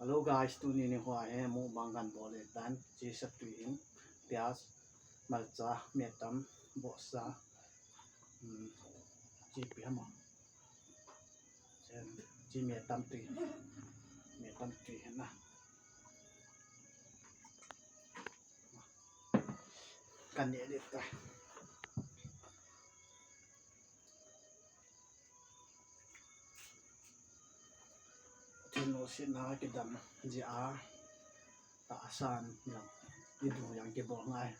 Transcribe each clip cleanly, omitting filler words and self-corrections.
Hello guys, tuni ni hua hai mu bangan bole dan ji saptuin pias malcha metam bosa ji piama ji metam tui na kan ni edit ka Tino sina kidam ji a ta asan yang idu yang kebo ngai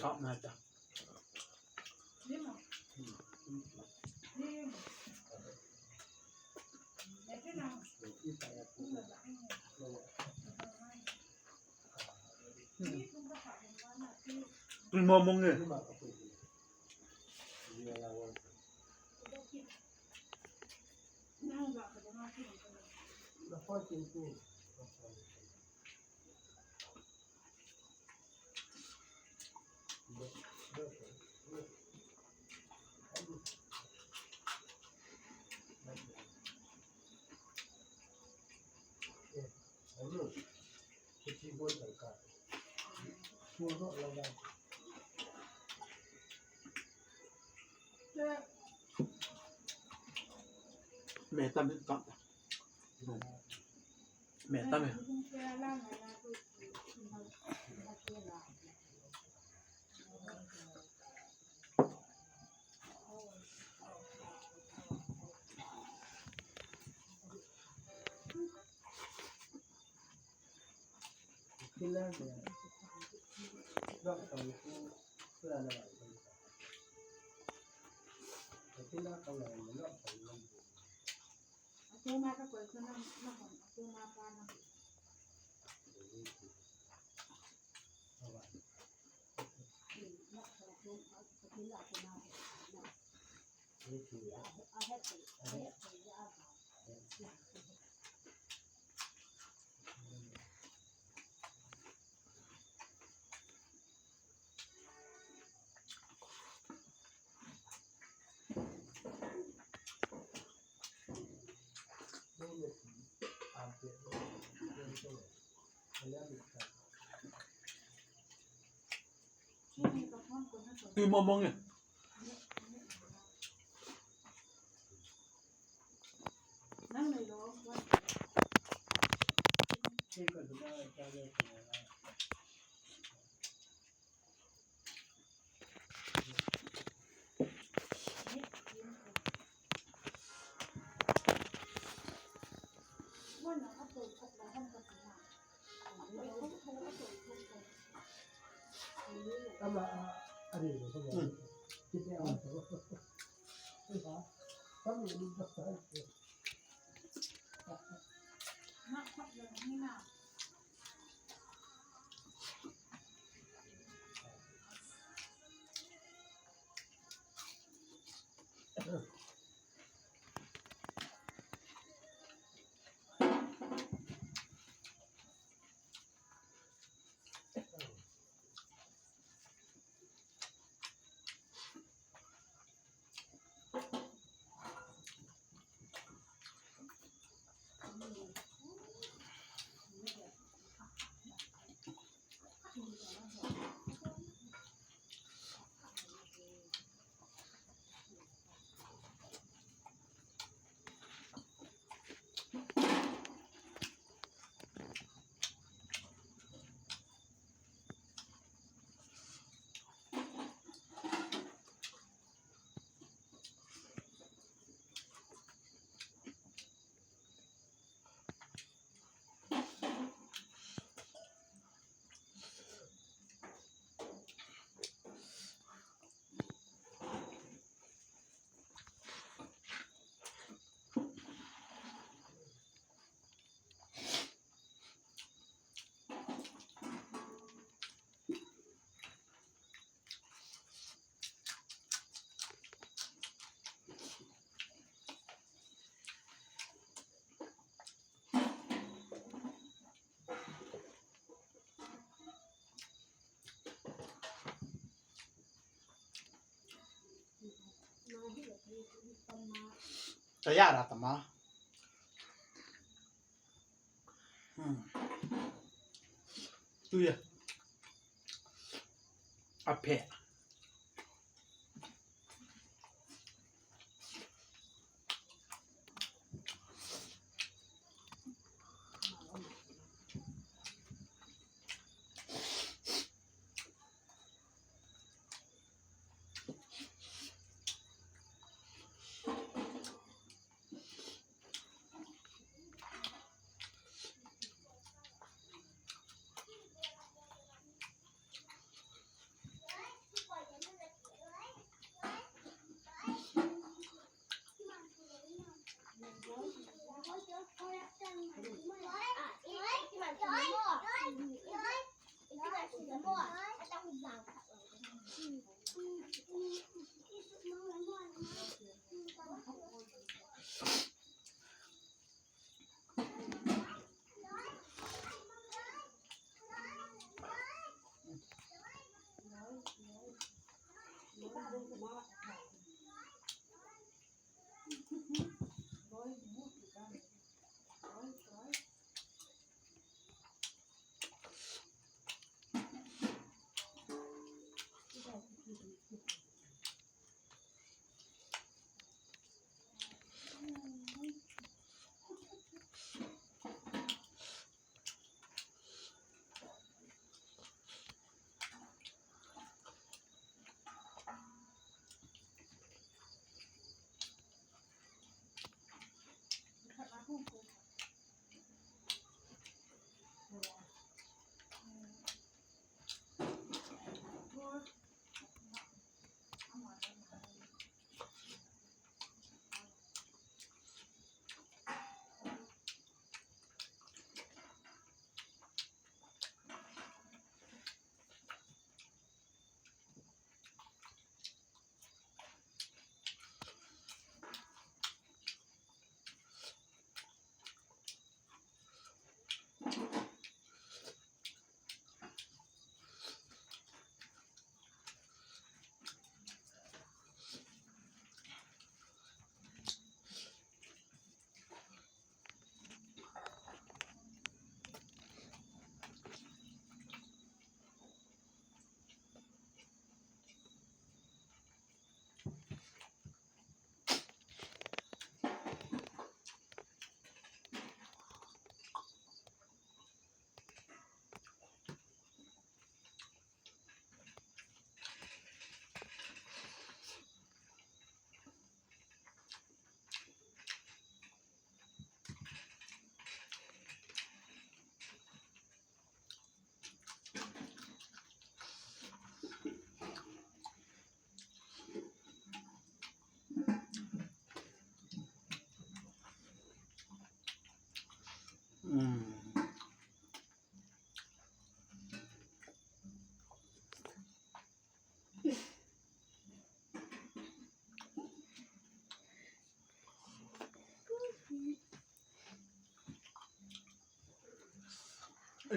Kap na ta. Ngomong ni. Metam tak. Metam ya. Ngomong ni. จะยากอาตมาดูดิอะเพะ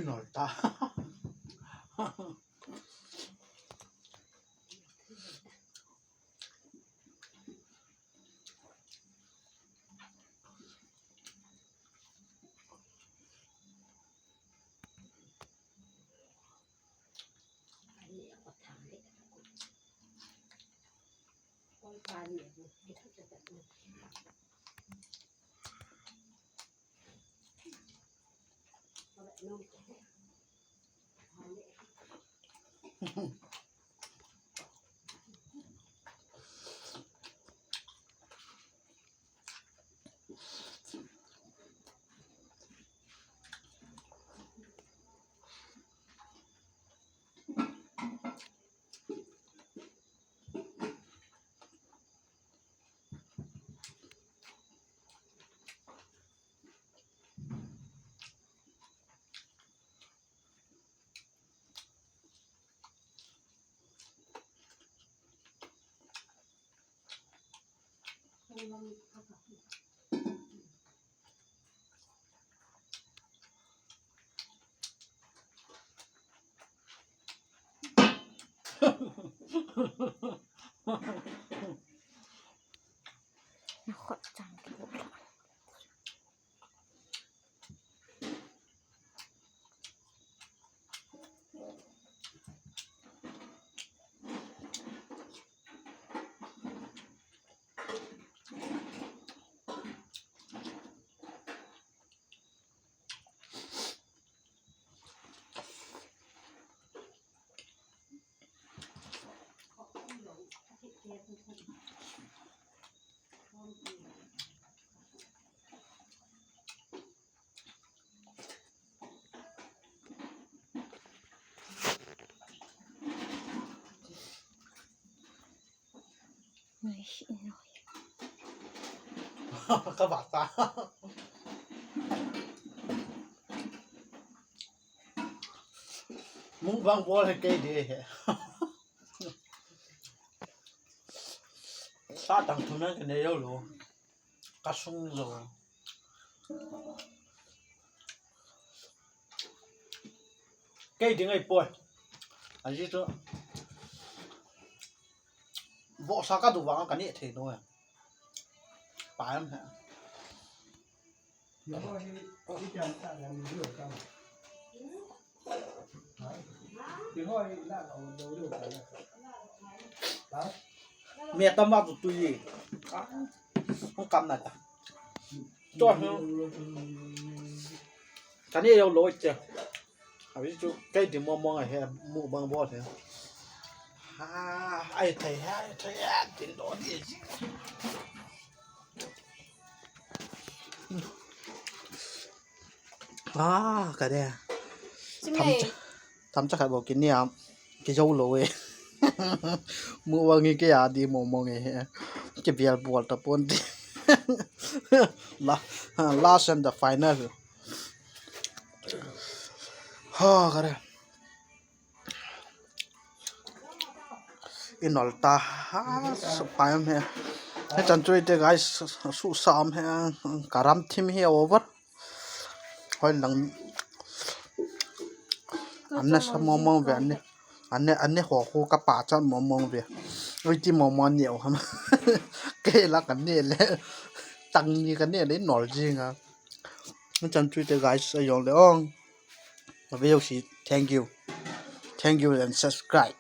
หน่อยตา ก็บาดตามุงบางบ่ให้เกยดีแฮะซาตังทุนั้นกันได้โลกะซุงโลเกยดีไงป่วยอันนี้ตัวบ่ซากะดูวางกันนี่เทโนอ่ะปายมันฮะ然后一点大量没有干嘛？然后那我六干了。啊？ เมียตำว่าตุยมันกำน่ะจ้ะจอดกันนี่เอาโลยจ้ะเอาวิจุใกล้ถึงมองไอ้แฮมูบางบ่แท้ไอ้ไทยฮะไทยตินโดนอีกก็ได้ทำจะขายบอกกินเนี่ยกินเจ้าโลยมือวางงี้ก็อย่าดีมองไงฮะจะเบียร์บอลตะปนดิlast and the final ก็ได้อินอลตาสปายมั้ยให้จันช่วยเด็กไอ้สู้ซ้อมให้การัมทีมให้ over หอยหลังอันนั้นสมองแบบนี้อันนี้หัวโคกระป๋าจันมองไปวิธีมองเหนียวครับเกลักกันเนี่ยแหละตังนี่กันเนี่ยได้หนอจริงครับมันจันช่วยแต่ไกด์สยองเลยอ๋อวิวสิ thank you and subscribe